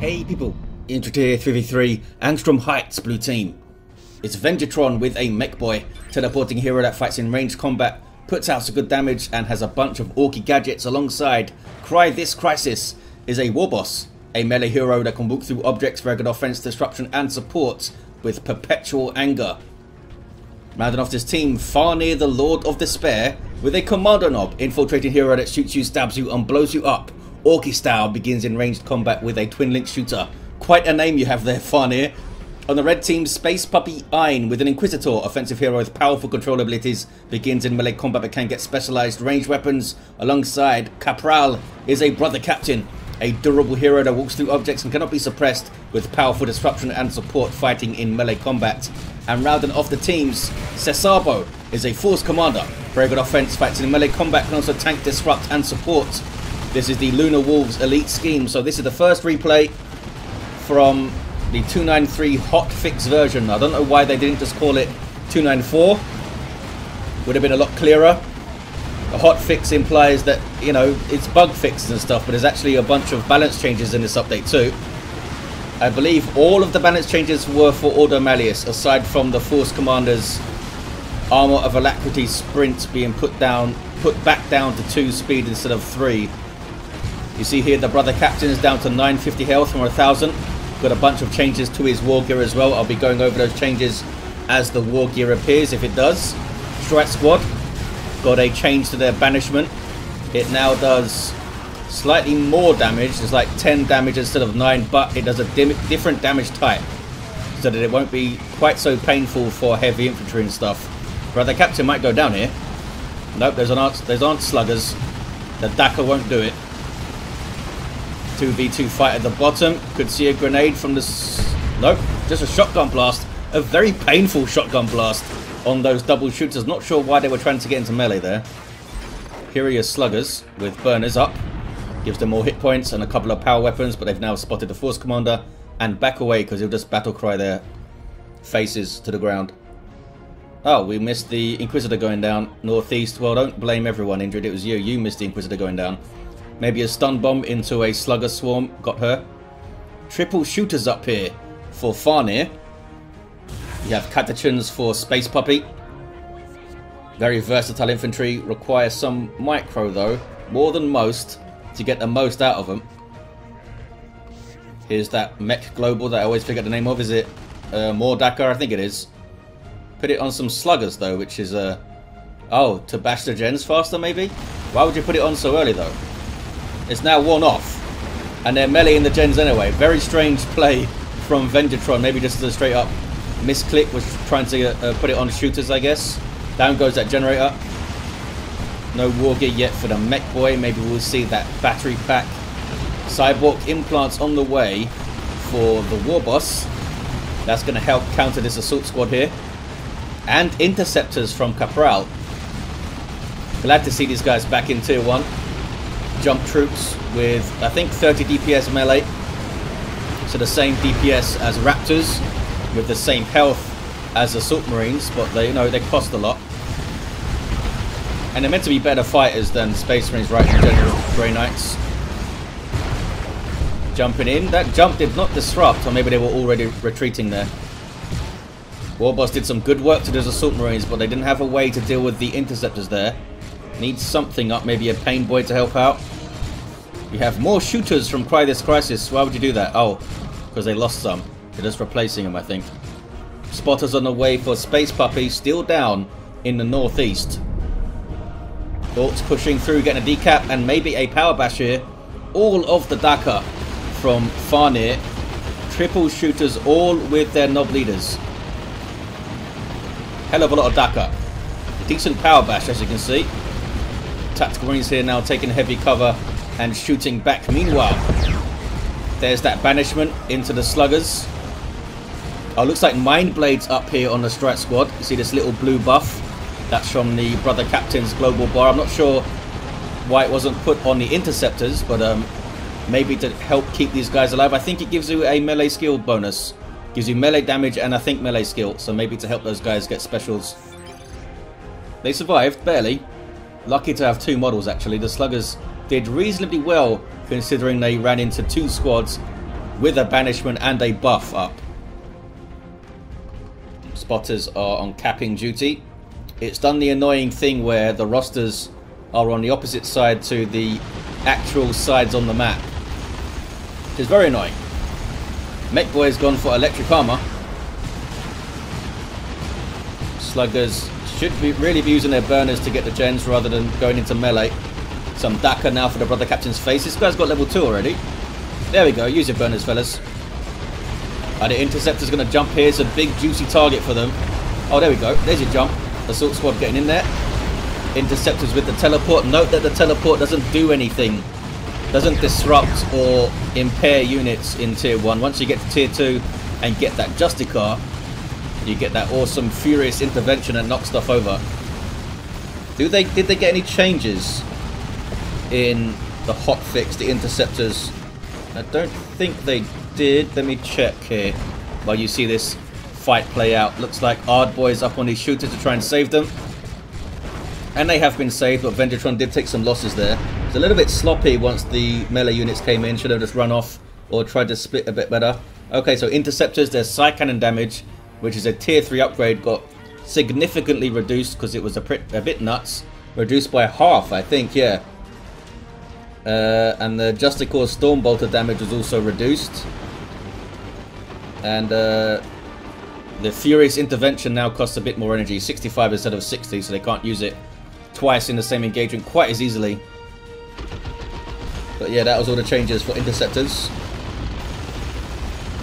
Hey people, Intro tier 3v3, Angstrom Heights blue team. It's Venjitron with a Mekboy, teleporting hero that fights in ranged combat, puts out some good damage and has a bunch of orky gadgets alongside. Crysis is a Warboss, a melee hero that can walk through objects, regular offense, disruption and support with perpetual anger. Rounding off this team, Farnir the Lord of Despair with a Kommando knob, infiltrating hero that shoots you, stabs you and blows you up. Orky style, begins in ranged combat with a twin link shooter. Quite a name you have there, Farnir. On the red team, Space Puppy Ein with an Inquisitor, offensive hero with powerful control abilities, begins in melee combat but can get specialized ranged weapons. Alongside, Kapral is a Brother Captain, a durable hero that walks through objects and cannot be suppressed with powerful disruption and support, fighting in melee combat. And rounding off the teams, Sesabo is a Force Commander, very good offense, fights in melee combat, can also tank, disrupt and support. This is the Lunar Wolves elite scheme, so this is the first replay from the 293 Hotfix version. I don't know why they didn't just call it 294. Would have been a lot clearer. A hotfix implies that, you know, it's bug fixes and stuff, but there's actually a bunch of balance changes in this update too. I believe all of the balance changes were for Ordo Malleus, aside from the Force Commander's Armor of Alacrity sprint being put back down to 2 speed instead of 3. You see here the Brother Captain is down to 950 health from 1000. Got a bunch of changes to his war gear as well. I'll be going over those changes as the war gear appears, if it does. Strike Squad got a change to their banishment. It now does slightly more damage. It's like 10 damage instead of 9, but it does a different damage type, so that it won't be quite so painful for heavy infantry and stuff. Brother Captain might go down here. Nope, there's aren't sluggers. The Daka won't do it. 2v2 fight at the bottom. Could see a grenade from this. Nope, just a shotgun blast. A very painful shotgun blast on those double shooters. Not sure why they were trying to get into melee there. Here are your sluggers with burners up. Gives them more hit points and a couple of power weapons, but they've now spotted the Force Commander and back away because he'll just battle cry their faces to the ground. Oh, we missed the Inquisitor going down northeast. Well, don't blame everyone injured. It was you. You missed the Inquisitor going down. Maybe a stun bomb into a slugger swarm got her. Triple shooters up here for Farnir. You have Catachans for Space Puppy. Very versatile infantry. Requires some micro though, more than most, to get the most out of them. Here's that Mech Global that I always forget the name of. Is it Mordaka? I think it is. Put it on some sluggers though, which is oh, to bash the gens faster maybe? Why would you put it on so early though? It's now worn off, and they're melee in the gens anyway. Very strange play from Venjitron. Maybe just a straight up misclick, was trying to put it on shooters, I guess. Down goes that generator. No war gear yet for the Mekboy. Maybe we'll see that battery pack. Cyborg implants on the way for the Warboss. That's going to help counter this assault squad here. And interceptors from Kapral. Glad to see these guys back in tier 1. Jump troops with, I think, 30 DPS melee. So the same DPS as Raptors, with the same health as Assault Marines, but they, you know, they cost a lot. And they're meant to be better fighters than Space Marines, right, in general. Grey Knights. Jumping in. That jump did not disrupt, or maybe they were already retreating there. Warboss did some good work to those Assault Marines, but they didn't have a way to deal with the interceptors there. Needs something up, maybe a Pain Boy to help out. You have more shooters from Crysis. Why would you do that? Oh, because they lost some. They're just replacing them, I think. Spotters on the way for Space Puppy, still down in the northeast. Orks pushing through, getting a decap, and maybe a power bash here. All of the Daka from Farnir. Triple shooters, all with their knob leaders. Hell of a lot of Daka. Decent power bash, as you can see. Tactical Marines here now taking heavy cover and shooting back. Meanwhile, there's that banishment into the sluggers. Oh, looks like Mind Blades up here on the Strike Squad. You see this little blue buff. That's from the Brother Captain's global bar. I'm not sure why it wasn't put on the interceptors, but maybe to help keep these guys alive. I think it gives you a melee skill bonus. Gives you melee damage and I think melee skill. So maybe to help those guys get specials. They survived, barely. Lucky to have 2 models actually. The sluggers did reasonably well considering they ran into 2 squads with a banishment and a buff up. Spotters are on capping duty. It's done the annoying thing where the rosters are on the opposite side to the actual sides on the map, which is very annoying. Mekboy's gone for electric armor. Sluggers should really be using their burners to get the gens rather than going into melee. Some Daka now for the brother captain's face. This guy's got level 2 already. There we go. Use your burners, fellas. The interceptor's going to jump here. It's a big juicy target for them. Oh, there we go. There's your jump. Assault squad getting in there. Interceptors with the teleport. Note that the teleport doesn't do anything. Doesn't disrupt or impair units in tier 1. Once you get to tier 2 and get that Justicar, you get that awesome furious intervention and knock stuff over. Did they get any changes in the hotfix, the interceptors? I don't think they did. Let me check here while you see this fight play out. Looks like Ardboy's up on these shooters to try and save them. And they have been saved, but Venjitron did take some losses there. It's a little bit sloppy once the melee units came in. Should have just run off or tried to split a bit better. Okay, so interceptors, their side cannon damage, which is a tier 3 upgrade, got significantly reduced because it was a bit nuts. Reduced by half, I think, yeah. And the Justicar Stormbolter damage was also reduced. And the Furious Intervention now costs a bit more energy, 65 instead of 60, so they can't use it twice in the same engagement quite as easily. But yeah, that was all the changes for interceptors.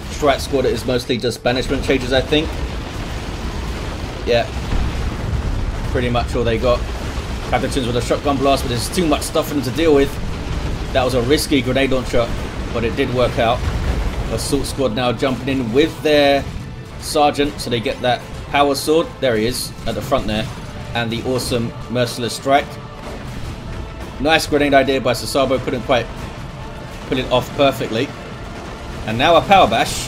Strat squad is mostly just banishment changes, I think. Yeah, pretty much all they got. Captains with a shotgun blast, but there's too much stuff for them to deal with. That was a risky grenade launcher, but it did work out. Assault squad now jumping in with their sergeant, so they get that power sword. There he is at the front there, and the awesome merciless strike. Nice grenade idea by sesabo, couldn't quite pull it off perfectly. And now a power bash.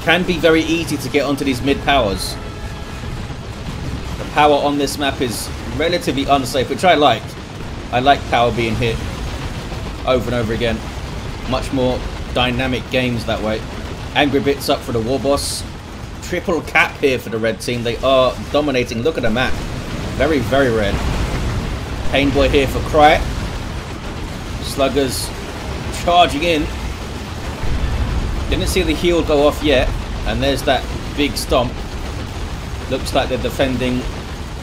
Can be very easy to get onto these mid powers. The power on this map is relatively unsafe, which I like. I like power being hit over and over again. Much more dynamic games that way. Angry bits up for the Warboss. Triple cap here for the red team. They are dominating. Look at the map. Very, very red. Painboy here for Cry. Sluggers charging in. Didn't see the heal go off yet. And there's that big stomp. Looks like they're defending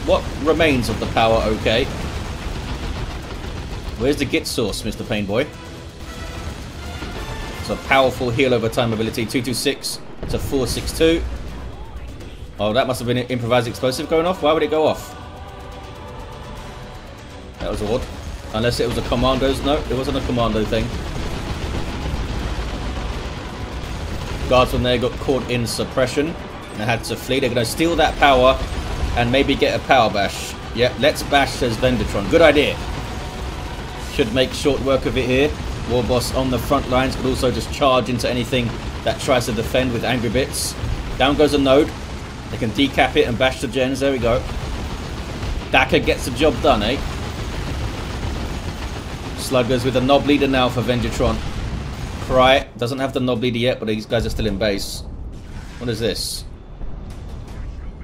what remains of the power okay. Where's the git source, Mr. Painboy? It's a powerful heal over time ability. 226 to 462. Oh, that must have been an improvised explosive going off. Why would it go off? That was odd. Unless it was a commando's. No, it wasn't a commando thing. Guards from there got caught in suppression and had to flee. They're going to steal that power and maybe get a power bash. Yep, let's bash, says Venjitron. Good idea. Should make short work of it here. Warboss on the front lines could also just charge into anything that tries to defend with angry bits. Down goes a node. They can decap it and bash the gens. There we go. Daka gets the job done, eh? Sluggers with a knob leader now for Venjitron. Cry doesn't have the knob leader yet, but these guys are still in base. What is this?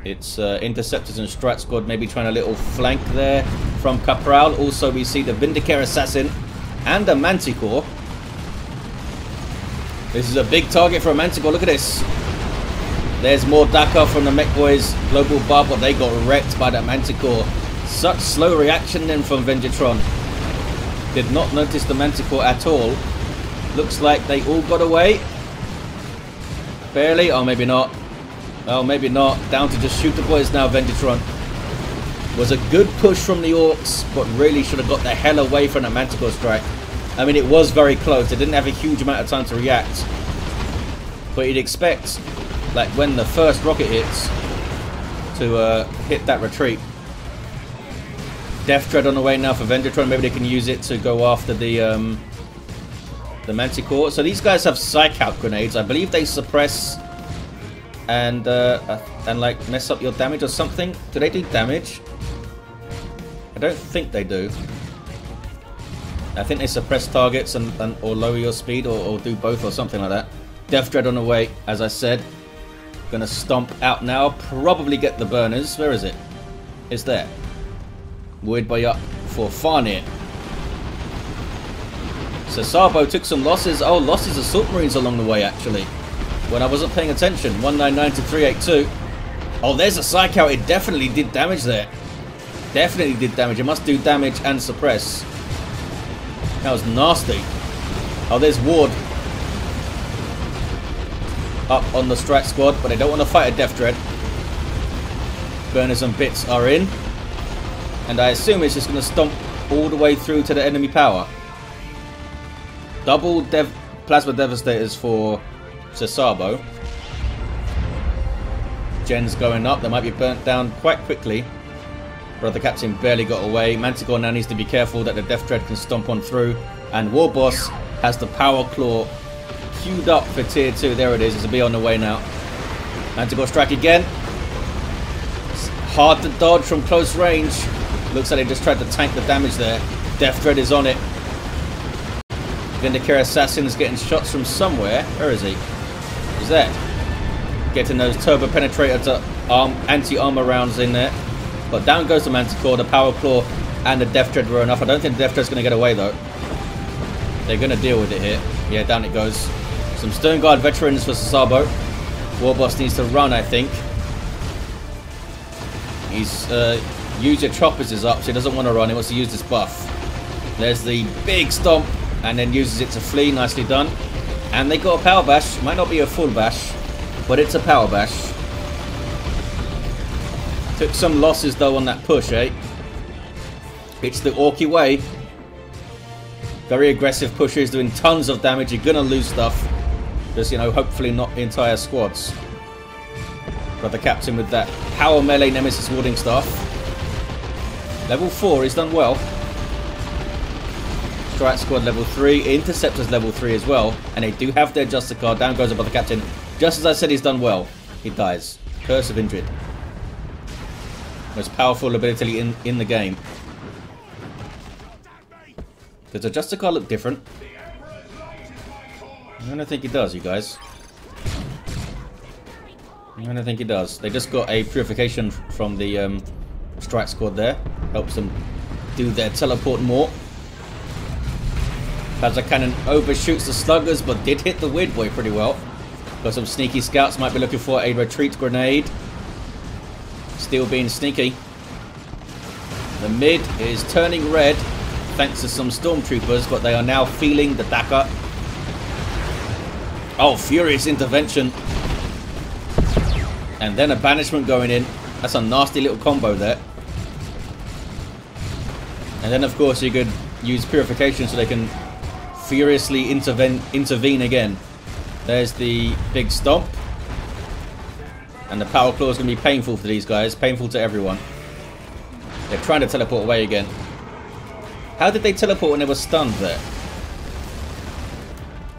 It's interceptors and strat squad maybe trying a little flank there from Kapral. Also we see the Vindicare assassin and a Manticore. This is a big target for a Manticore. Look at this. There's more Daka from the Mekboy's global bar, but they got wrecked by that Manticore. Such slow reaction then from Venjitron. Did not notice the Manticore at all. Looks like they all got away. Barely. Oh, maybe not. Oh, maybe not. Down to just shoot the boys now, Venjitron. Was a good push from the Orks, but really should have got the hell away from the Manticore strike. I mean, it was very close. They didn't have a huge amount of time to react. But you'd expect, like, when the first rocket hits, to hit that retreat. Death Tread on the way now for Venjitron. Maybe they can use it to go after the Manticore. So these guys have psych out grenades. I believe they suppress and like mess up your damage or something. Do they do damage? I don't think they do. I think they suppress targets or lower your speed or do both or something like that. Death Dread on the way, as I said. Gonna stomp out now. Probably get the burners. Where is it? It's there. Wood Boy up for Farnir. Sesabo took some losses. Oh, losses assault marines along the way actually. When I wasn't paying attention. 199 to 382. Oh, there's a psych out. It definitely did damage there. Definitely did damage. It must do damage and suppress. That was nasty. Oh, there's Ward. Up on the strike squad, but they don't want to fight a Death Dread. Burners and bits are in. And I assume it's just going to stomp all the way through to the enemy power. Double Plasma Devastators for Sesabo. Gen's going up. They might be burnt down quite quickly. Brother Captain barely got away. Manticore now needs to be careful that the Death Dread can stomp on through. And Warboss has the Power Claw queued up for tier 2. There it is. It's a be on the way now. Manticore strike again. It's hard to dodge from close range. Looks like they just tried to tank the damage there. Death Dread is on it. Vindicare Assassin is getting shots from somewhere. Where is he? He's there. Getting those Turbo Penetrator to anti-armor rounds in there. But down goes the Manticore, the Power Claw, and the Death Dread were enough. I don't think the Death Dread's going to get away, though. They're going to deal with it here. Yeah, down it goes. Some Stern Guard veterans for Sesabo. Warboss needs to run, I think. He's use your choppers is up, so he doesn't want to run. He wants to use this buff. There's the big stomp, and then uses it to flee. Nicely done. And they got a power bash. Might not be a full bash, but it's a power bash. Took some losses though on that push, eh? It's the Orky way. Very aggressive pushes, doing tons of damage. You're gonna lose stuff. Just, you know, hopefully not entire squads. Brother Captain with that power melee Nemesis warding staff. Level 4, he's done well. Strike squad level 3, Interceptors level 3 as well. And they do have their Justicar. Down goes the Brother Captain. Just as I said, he's done well. He dies. Curse of Indrid. Most powerful ability in the game. Does the Justicar look different? I don't think he does, you guys. I don't think he does. They just got a purification from the strike squad there. Helps them do their teleport more. Plasma Cannon overshoots the sluggers, but did hit the Weird Boy pretty well. Got some sneaky scouts. Might be looking for a retreat grenade. Still being sneaky. The mid is turning red thanks to some stormtroopers, but they are now feeling the Dakar. Oh, furious intervention. And then a banishment going in. That's a nasty little combo there. And then of course you could use purification so they can furiously intervene again. There's the big stomp. And the Power Claw is going to be painful for these guys. Painful to everyone. They're trying to teleport away again. How did they teleport when they were stunned there?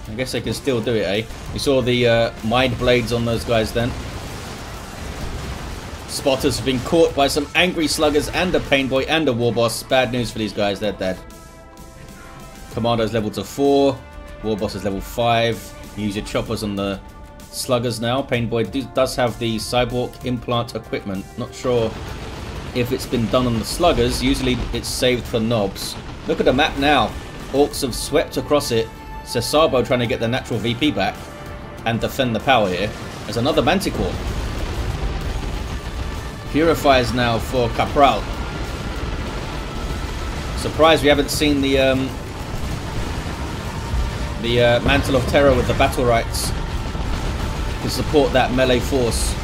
I guess they can still do it, eh? We saw the Mind Blades on those guys then. Spotters have been caught by some angry sluggers and a Pain Boy and a Warboss. Bad news for these guys. They're dead. Kommando's level to 4. Warboss is level 5. Use your choppers on the sluggers now. Pain Boy does have the Cyborg implant equipment. Not sure if it's been done on the sluggers. Usually it's saved for knobs. Look at the map now. Orks have swept across it. Sesabo trying to get the natural VP back and defend the power here. There's another Manticore. Purifiers now for Kapral. Surprised we haven't seen the Mantle of Terror with the battle rights to support that melee force.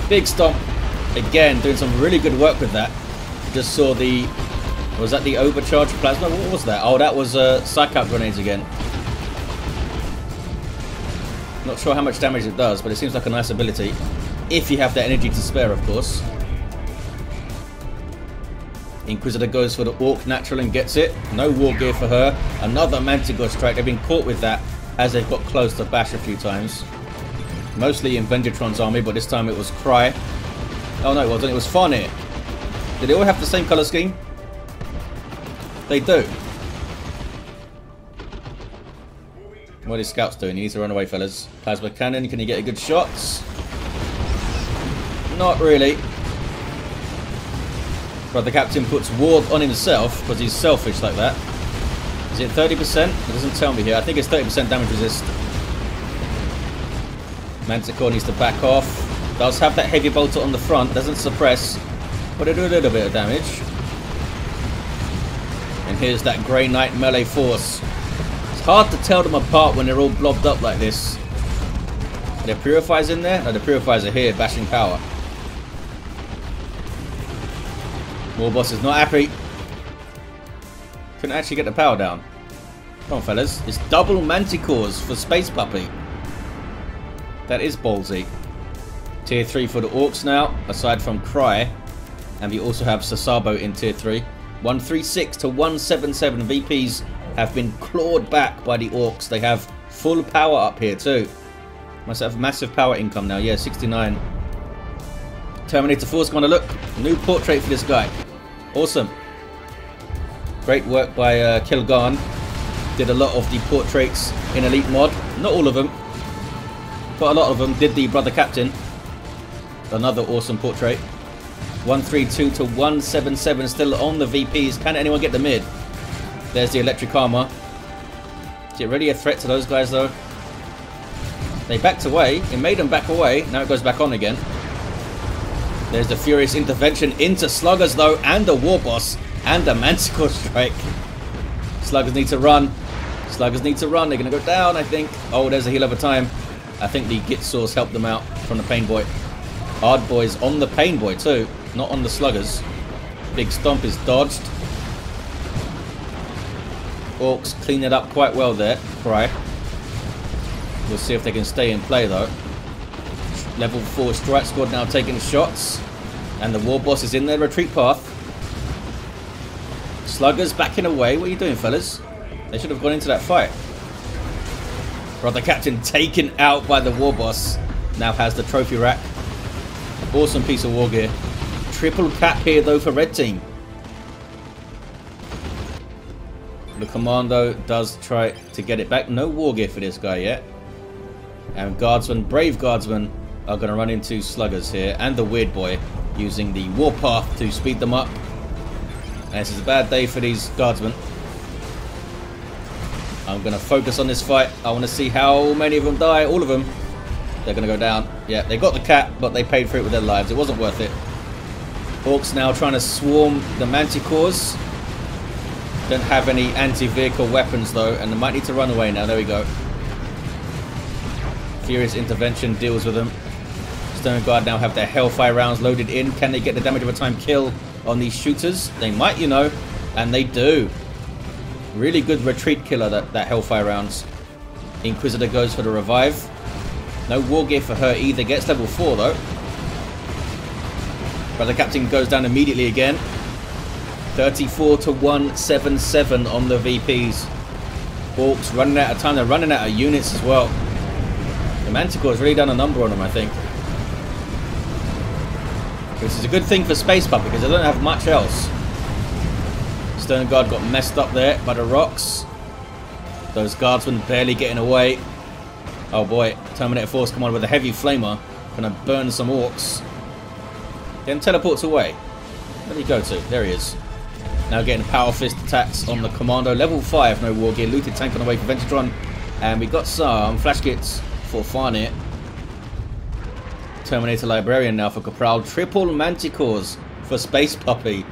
Big stomp. Again, doing some really good work with that. Just saw the... Was that the overcharged plasma? What was that? Oh, that was psych out grenades again. Not sure how much damage it does, but it seems like a nice ability. If you have that energy to spare, of course. Inquisitor goes for the Orc natural and gets it. No war gear for her. Another Manticore strike. They've been caught with that as they've got close to bash a few times. Mostly in Venjitron's army, but this time it was Cry. Oh no, it wasn't. It was Farnir. Did they all have the same colour scheme? They do. What are these scouts doing? He needs to run away, fellas. Plasma cannon, can he get a good shots? Not really. But the captain puts ward on himself because he's selfish like that. Is it 30%? It doesn't tell me here. I think it's 30% damage resist. Manticore needs to back off. Does have that heavy bolter on the front. Doesn't suppress. But it'll do a little bit of damage. And here's that Grey Knight melee force. It's hard to tell them apart when they're all blobbed up like this. Are there purifiers in there? No, the purifiers are here, bashing power. Warboss is not happy. Couldn't actually get the power down. Come on, fellas. It's double manticores for Space Puppy. That is ballsy. Tier 3 for the Orks now, aside from Cry. And we also have Sesabo in Tier 3. 136 to 177 VPs have been clawed back by the Orks. They have full power up here too. Must have massive power income now. Yeah, 69. Terminator Force, come on a look. New portrait for this guy. Awesome. Great work by Kilgarn. Did a lot of the portraits in Elite Mod. Not all of them, but a lot of them. Did the Brother Captain. Another awesome portrait. 132 to 177 still on the VPs. Can anyone get the mid? There's the electric armor. Is it really a threat to those guys though? They backed away. It made them back away. Now it goes back on again. There's the Furious Intervention into Sluggers though, and the Warboss, and the Manticore Strike. Sluggers need to run. Sluggers need to run. They're going to go down, I think. Oh, there's a heal over time. I think the Git Source helped them out from the Pain Boy. Hard Boy's on the Pain Boy too, not on the Sluggers. Big Stomp is dodged. Orks clean it up quite well there. Cry. We'll see if they can stay in play though. Level 4 Strike Squad now taking shots. And the Warboss is in their retreat path. Sluggers backing away. What are you doing, fellas? They should have gone into that fight. Brother Captain taken out by the Warboss. Now has the trophy rack. Awesome piece of war gear. Triple cap here though for Red Team. The Kommando does try to get it back. No war gear for this guy yet. And Guardsmen, brave Guardsmen, are going to run into Sluggers here. And the Weird Boy using the Warpath to speed them up. And this is a bad day for these Guardsmen. I'm going to focus on this fight. I want to see how many of them die. All of them. They're going to go down. Yeah, they got the cap, but they paid for it with their lives. It wasn't worth it. Orks now trying to swarm the Manticores. Don't have any anti-vehicle weapons though, and they might need to run away now. There we go. Furious Intervention deals with them. Stone Guard now have their Hellfire rounds loaded in. Can they get the damage of a time kill on these shooters? They might, you know, and they do. Really good retreat killer, that Hellfire rounds. Inquisitor goes for the revive. No war gear for her either. Gets level 4 though. But the Captain goes down immediately again. 34 to 177 on the VPs. Orks running out of time. They're running out of units as well. The Manticore's really done a number on them, I think. Which is a good thing for Space Puppy because they don't have much else. Stone Guard got messed up there by the rocks. Those Guardsmen barely getting away. Oh boy, Terminator Force come on with a heavy flamer. Gonna burn some Orks. Then teleports away. Where did he go to? There he is. Now getting Power Fist attacks on the Kommando. Level 5, no war gear. Looted tank on the way for Venjitron. And we got some flash kits for Farnir. Terminator Librarian now for Kapral. Triple Manticores for Space Puppy.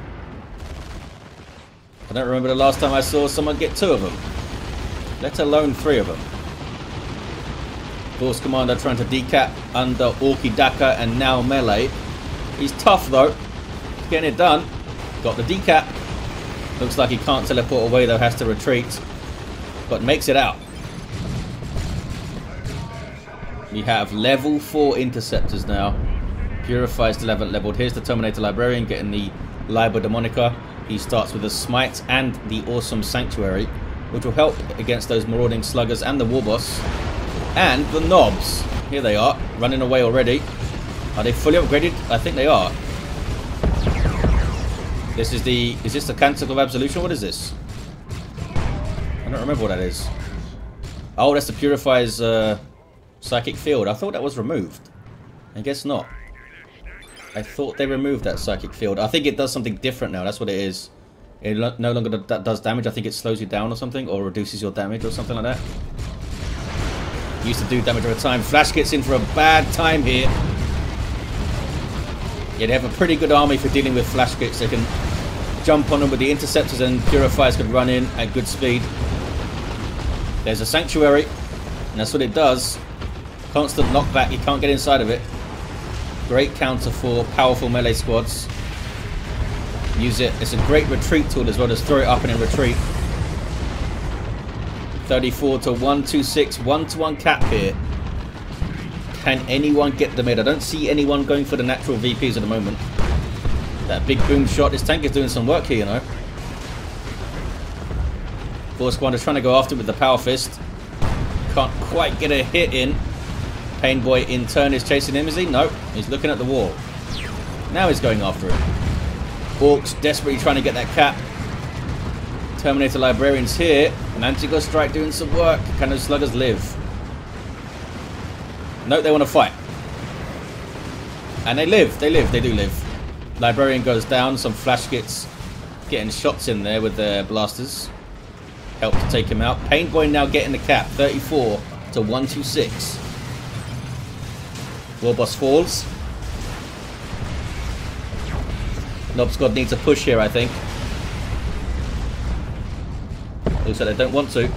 I don't remember the last time I saw someone get 2 of them. Let alone 3 of them. Force Commander trying to decap under Orky Daka and now melee. He's tough though. He's getting it done. Got the decap. Looks like he can't teleport away though, has to retreat. But makes it out. We have level 4 interceptors now. Purify still haven't leveled. Here's the Terminator Librarian getting the Liber Demonica. He starts with the Smite and the awesome Sanctuary, which will help against those marauding Sluggers and the Warboss. And the Knobs. Here they are, running away already. Are they fully upgraded? I think they are. This is the... Is this the Canticle of Absolution? What is this? I don't remember what that is. Oh, that's the Purifier's psychic field. I thought that was removed. I guess not. I thought they removed that psychic field. I think it does something different now. That's what it is. It no longer does damage. I think it slows you down or something, or reduces your damage or something like that. Used to do damage over time. Flash gets in for a bad time here. Yeah, they have a pretty good army for dealing with flash kits. They can jump on them with the interceptors, and Purifiers can run in at good speed. There's a sanctuary, and that's what it does. Constant knockback. You can't get inside of it. Great counter for powerful melee squads. Use it. It's a great retreat tool as well. Just throw it up and then retreat. 34 to 126. 1-to-1 cap here. Can anyone get them in? I don't see anyone going for the natural VPs at the moment. That big boom shot. This tank is doing some work here, you know. Force Commander's trying to go after it with the Power Fist. Can't quite get a hit in. Painboy in turn is chasing him, is he? No. He's looking at the wall. Now he's going after it. Orks desperately trying to get that cap. Terminator Librarians here. An Anti-Ghost Strike doing some work. Can those sluggers live? No, they want to fight. And they live. They live. They do live. Librarian goes down. Some flash kits getting shots in there with their blasters. Help to take him out. Painboy now getting the cap. 34 to 126. Warboss falls. Knob Squad needs a push here, I think. Looks like they don't want to.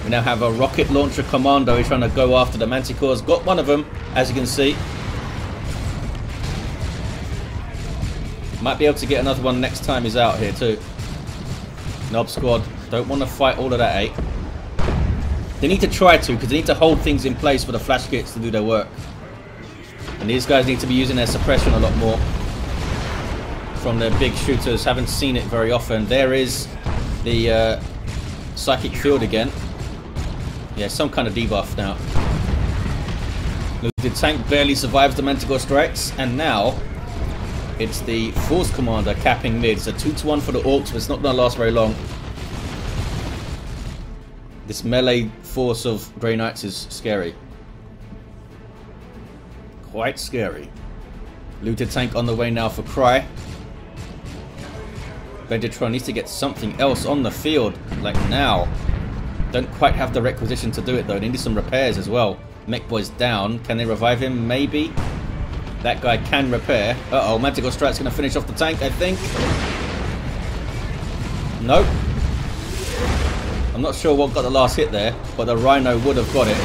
We now have a rocket launcher Kommando. He's trying to go after the Manticores. Got one of them, as you can see. Might be able to get another one next time he's out here too. Knob Squad don't want to fight all of that, eh? They need to try to, because they need to hold things in place for the flash kits to do their work. And these guys need to be using their suppression a lot more from their big shooters. Haven't seen it very often. There is the psychic field again. Yeah, some kind of debuff now. The tank barely survives the Manticore strikes, and now it's the Force Commander capping mid. It's a 2-to-1 for the Orks, but it's not going to last very long. This melee force of Grey Knights is scary. Quite scary. Looted tank on the way now for Cry. Venjitron needs to get something else on the field, like now. Don't quite have the requisition to do it though. They need some repairs as well. Mekboy's down. Can they revive him? Maybe. That guy can repair. Uh-oh, Manticore Strike's going to finish off the tank, I think. Nope. I'm not sure what got the last hit there, but the Rhino would have got it.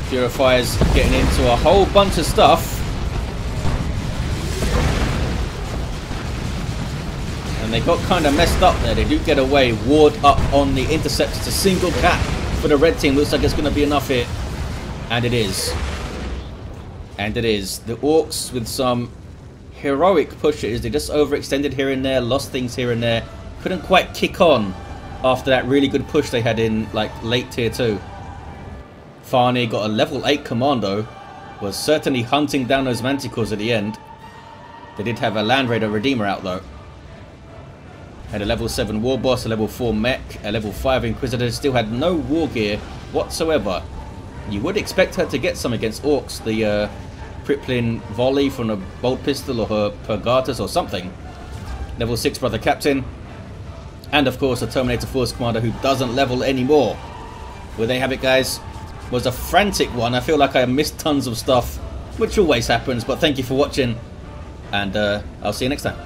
Purifier's getting into a whole bunch of stuff. And they got kind of messed up there. They do get away. Ward up on the intercept. It's a single cap for the red team. Looks like it's going to be enough here. And it is. And it is. The Orks with some heroic pushes. They just overextended here and there. Lost things here and there. Couldn't quite kick on after that really good push they had in like late tier 2. Farnir got a level 8 Kommando. Was certainly hunting down those Manticores at the end. They did have a Land Raider Redeemer out though. Had a level 7 Warboss, a level 4 Mech, a level 5 Inquisitor. Still had no war gear whatsoever. You would expect her to get some against Orks. The crippling volley from a bolt pistol or her Purgatus or something. Level 6 Brother Captain. And of course a Terminator Force Commander who doesn't level anymore. Well, there you have it, guys. Was a frantic one. I feel like I missed tons of stuff, which always happens, but thank you for watching, and I'll see you next time.